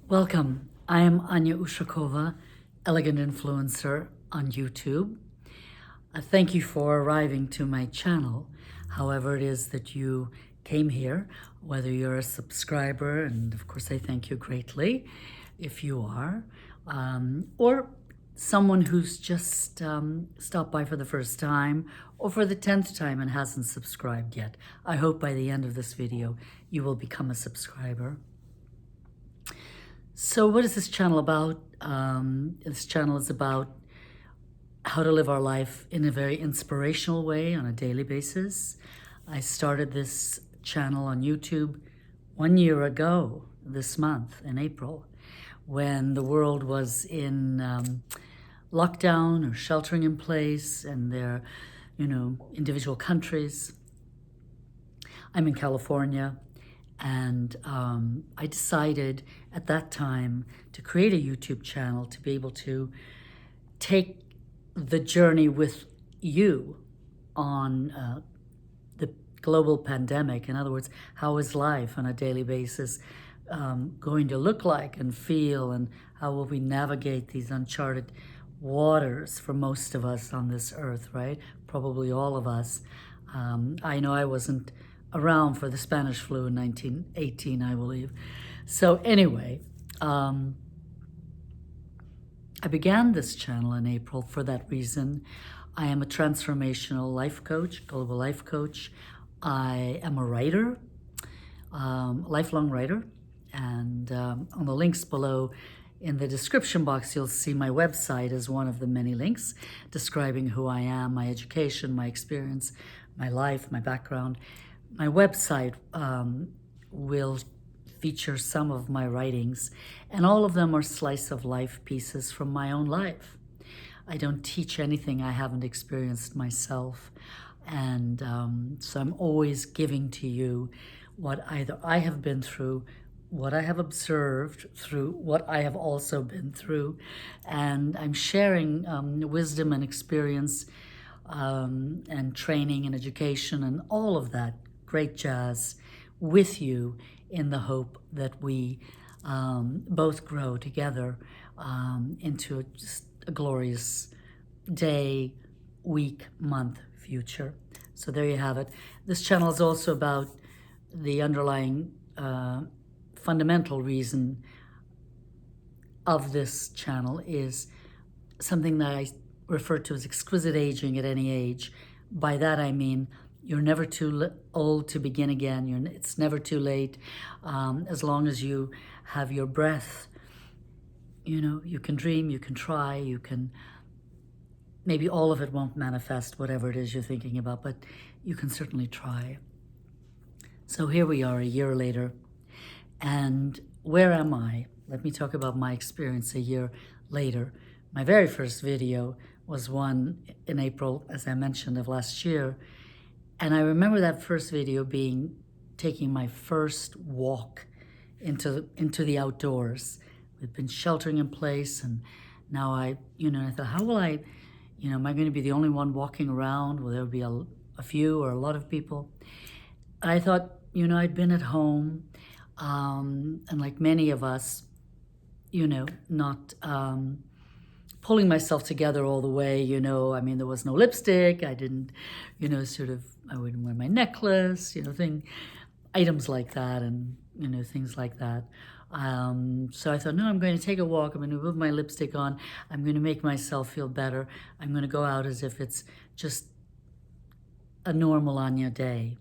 Welcome. I am Anya USHAKOVA, Elegant Influencer on YouTube. Thank you for arriving to my channel, however it is that you came here, whether you're a subscriber, and of course I thank you greatly if you are, or someone who's just stopped by for the first time or for the 10th time and hasn't subscribed yet. I hope by the end of this video you will become a subscriber. So what is this channel about? This channel is about how to live our life in a very inspirational way on a daily basis. I started this channel on YouTube 1 year ago this month in April, when the world was in lockdown or sheltering in place in their, individual countries. I'm in California. And I decided at that time to create a YouTube channel to be able to take the journey with you on the global pandemic. In other words, how is life on a daily basis going to look like and feel, and how will we navigate these uncharted waters for most of us on this earth, right? Probably all of us. I know I wasn't around for the Spanish flu in 1918, I believe. So anyway, I began this channel in April for that reason. I am a transformational life coach, global life coach. I am a writer, lifelong writer. And on the links below in the description box, you'll see my website as one of the many links describing who I am, my education, my experience, my life, my background. My website will feature some of my writings, and all of them are slice of life pieces from my own life. I don't teach anything I haven't experienced myself, and so I'm always giving to you what either I have been through, what I have observed through what I have also been through, and I'm sharing wisdom and experience and training and education and all of that great jazz with you in the hope that we both grow together into just a glorious day, week, month, future. So there you have it. This channel is also about the underlying fundamental reason of this channel is something that I refer to as exquisite aging at any age. By that I mean you're never too old to begin again. It's never too late. As long as you have your breath, you can dream, you can try, you can, maybe all of it won't manifest, whatever it is you're thinking about, but you can certainly try. So here we are a year later. And where am I? Let me talk about my experience a year later. My very first video was one in April, as I mentioned, of last year. And I remember that first video being taking my first walk into the outdoors. We've been sheltering in place, and now I thought, how will I, am I going to be the only one walking around? Will there be a few or a lot of people? And I thought, I'd been at home, and like many of us, not pulling myself together all the way, there was no lipstick. I didn't, I wouldn't wear my necklace, items like that, and, things like that. So I thought, no, I'm going to take a walk. I'm going to put my lipstick on. I'm going to make myself feel better. I'm going to go out as if it's just a normal Anya day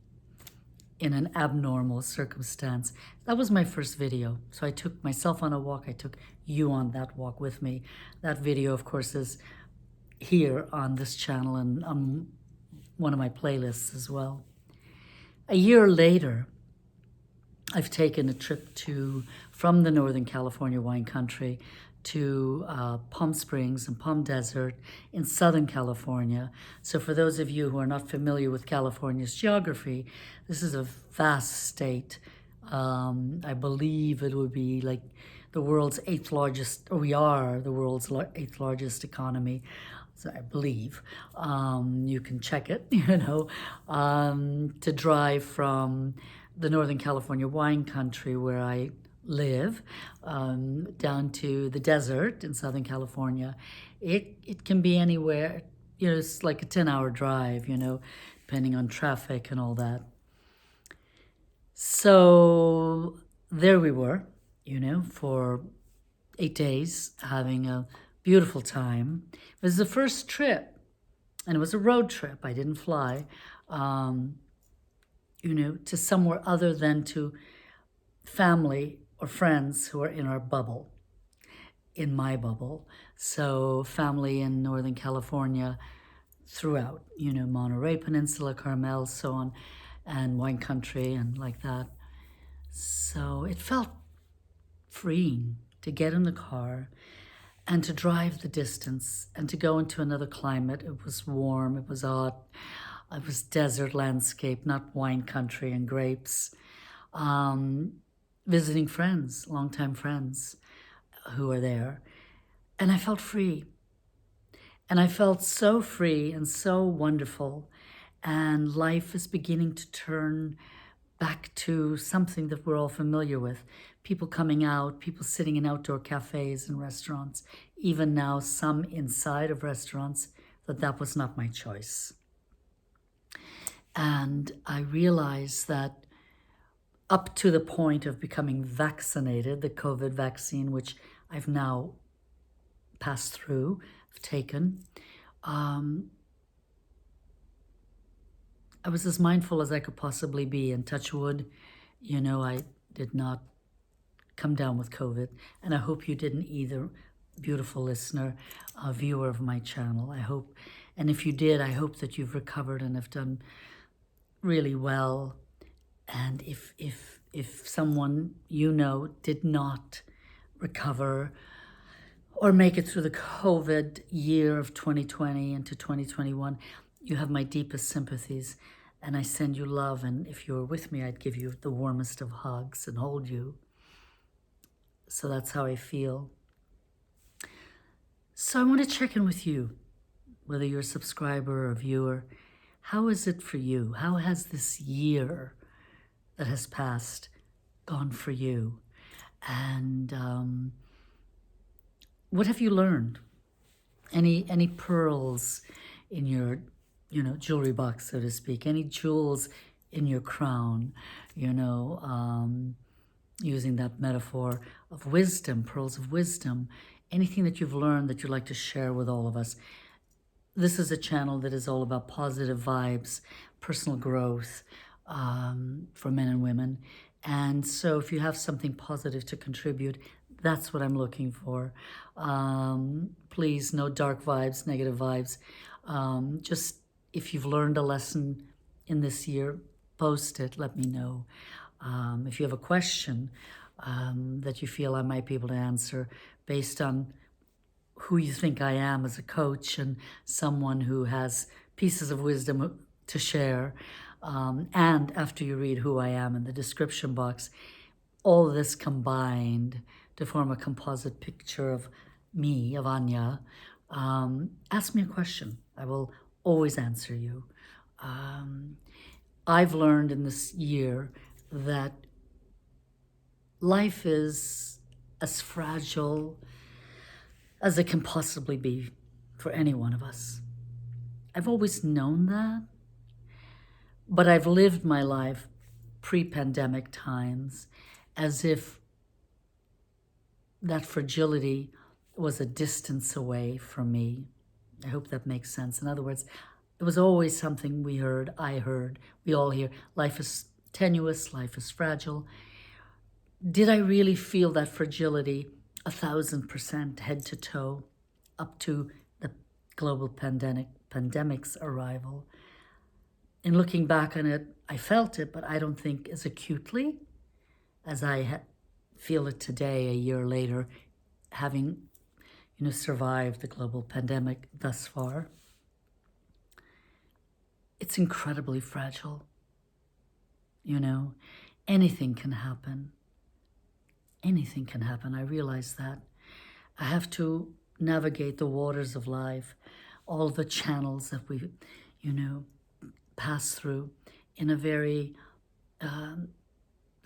in an abnormal circumstance. That was my first video. So I took myself on a walk. I took you on that walk with me. That video, of course, is here on this channel and on one of my playlists as well. A year later, I've taken a trip from the Northern California wine country to Palm Springs and Palm Desert in Southern California. So for those of you who are not familiar with California's geography, this is a vast state. I believe it would be like the world's 8th largest, or we are the world's 8th largest economy. So I believe. You can check it, to drive from the Northern California wine country where I live, down to the desert in Southern California. It can be anywhere, it's like a 10-hour drive, depending on traffic and all that. So there we were, for 8 days, having a beautiful time. It was the first trip, and it was a road trip. I didn't fly, to somewhere other than to family or friends who are in our bubble, in my bubble. So family in Northern California throughout, Monterey Peninsula, Carmel, so on, and wine country and like that. So it felt freeing to get in the car and to drive the distance and to go into another climate. It was warm, it was hot, it was desert landscape, not wine country and grapes. Visiting friends, longtime friends who are there. And I felt free. And I felt so free and so wonderful. And life is beginning to turn back to something that we're all familiar with. People coming out, people sitting in outdoor cafes and restaurants, even now some inside of restaurants, that was not my choice. And I realized that up to the point of becoming vaccinated, the COVID vaccine, which I've now passed through, I've taken, I was as mindful as I could possibly be, and touch wood, I did not come down with COVID, and I hope you didn't either, beautiful listener, viewer of my channel. I hope, and if you did, I hope that you've recovered and have done really well. And if someone did not recover or make it through the COVID year of 2020 into 2021, you have my deepest sympathies, and I send you love. And if you were with me, I'd give you the warmest of hugs and hold you. So that's how I feel. So I want to check in with you, whether you're a subscriber or viewer. How is it for you? How has this year that has passed gone for you? And what have you learned? Any pearls in your, jewelry box, so to speak? Any jewels in your crown? Using that metaphor of wisdom, pearls of wisdom. Anything that you've learned that you'd like to share with all of us. This is a channel that is all about positive vibes, personal growth, for men and women. And so if you have something positive to contribute, that's what I'm looking for. Please, no dark vibes, negative vibes. Just if you've learned a lesson in this year, post it, let me know. If you have a question that you feel I might be able to answer based on who you think I am as a coach and someone who has pieces of wisdom to share, and after you read who I am in the description box, all this combined to form a composite picture of me, of Anya, ask me a question. I will always answer you. I've learned in this year that life is as fragile as it can possibly be for any one of us. I've always known that, but I've lived my life pre-pandemic times as if that fragility was a distance away from me. I hope that makes sense. In other words, it was always something I heard, we all hear. Life is tenuous, life is fragile. Did I really feel that fragility 1,000% head to toe up to the global pandemic's arrival? In looking back on it, I felt it, but I don't think as acutely as I feel it today, a year later, having survived the global pandemic thus far. It's incredibly fragile. Anything can happen. Anything can happen. I realize that. I have to navigate the waters of life, all the channels that we, pass through in a very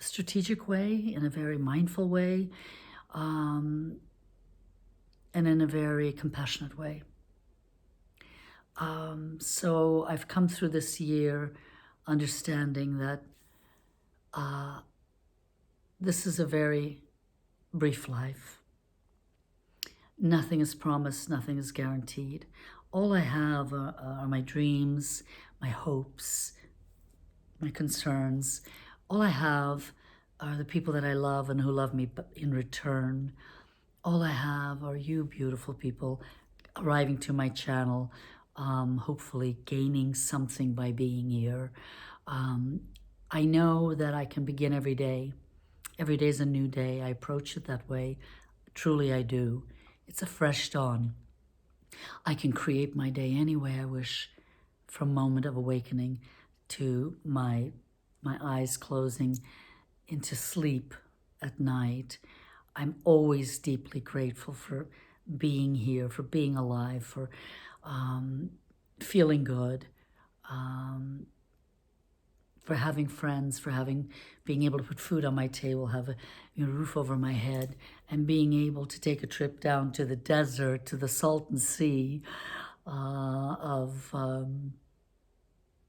strategic way, in a very mindful way, and in a very compassionate way. So I've come through this year understanding that this is a very brief life. Nothing is promised, nothing is guaranteed. All I have are my dreams, my hopes, my concerns. All I have are the people that I love and who love me in return. All I have are you beautiful people arriving to my channel, hopefully gaining something by being here. I know that I can begin every day. Every day is a new day. I approach it that way. Truly I do. It's a fresh dawn. I can create my day any way I wish, from moment of awakening to my eyes closing into sleep at night. I'm always deeply grateful for being here, for being alive, for feeling good, for having friends, for being able to put food on my table, have a roof over my head, and being able to take a trip down to the desert, to the Salton Sea,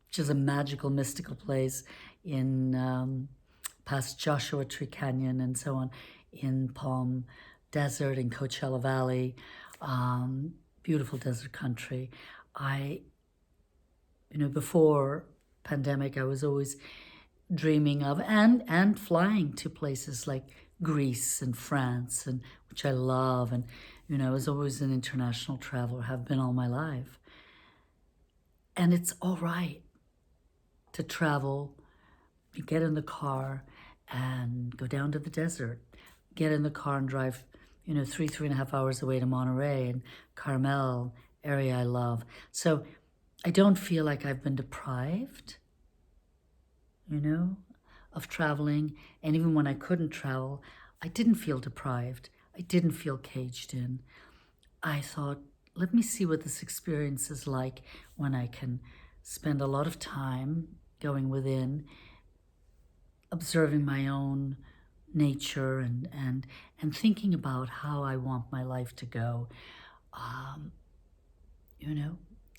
which is a magical, mystical place in past Joshua Tree Canyon and so on, in Palm Desert, in Coachella Valley, beautiful desert country. Before pandemic, I was always dreaming of and flying to places like Greece and France, and which I love. And I was always an international traveler, have been all my life. And it's all right to travel, get in the car and go down to the desert, get in the car and drive, 3.5 hours away to Monterey and Carmel, area I love. So I don't feel like I've been deprived, of traveling. And even when I couldn't travel, I didn't feel deprived. I didn't feel caged in. I thought, let me see what this experience is like when I can spend a lot of time going within, observing my own nature and thinking about how I want my life to go,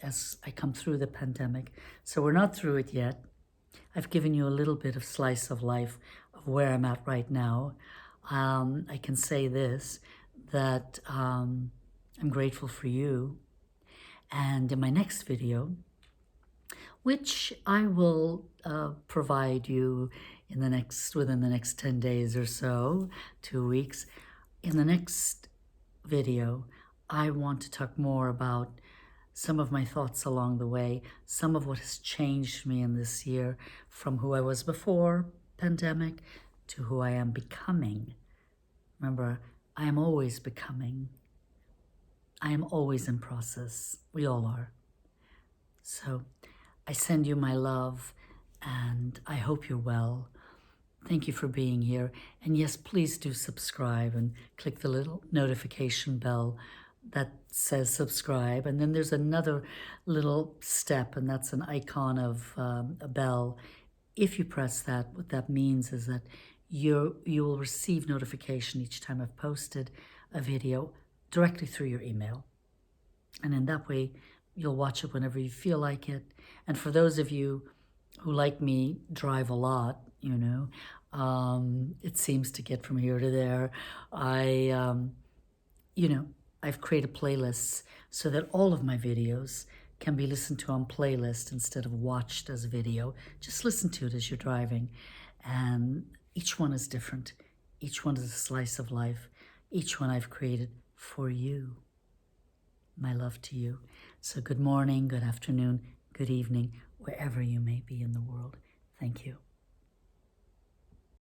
as I come through the pandemic. So we're not through it yet. I've given you a little bit of slice of life of where I'm at right now. I can say this, that I'm grateful for you. And in my next video, which I will provide you within the next 10 days or so, 2 weeks. In the next video, I want to talk more about some of my thoughts along the way, some of what has changed me in this year from who I was before pandemic to who I am becoming. Remember, I am always becoming. I am always in process. We all are. So I send you my love, and I hope you're well. Thank you for being here. And yes, please do subscribe and click the little notification bell that says subscribe. And then there's another little step, and that's an icon of a bell. If you press that, what that means is that you will receive notification each time I've posted a video directly through your email. And in that way, you'll watch it whenever you feel like it. And for those of you who, like me, drive a lot, it seems to get from here to there. I've created playlists so that all of my videos can be listened to on playlist instead of watched as video. Just listen to it as you're driving. And each one is different. Each one is a slice of life. Each one I've created for you. My love to you. So good morning, good afternoon, good evening, wherever you may be in the world. Thank you.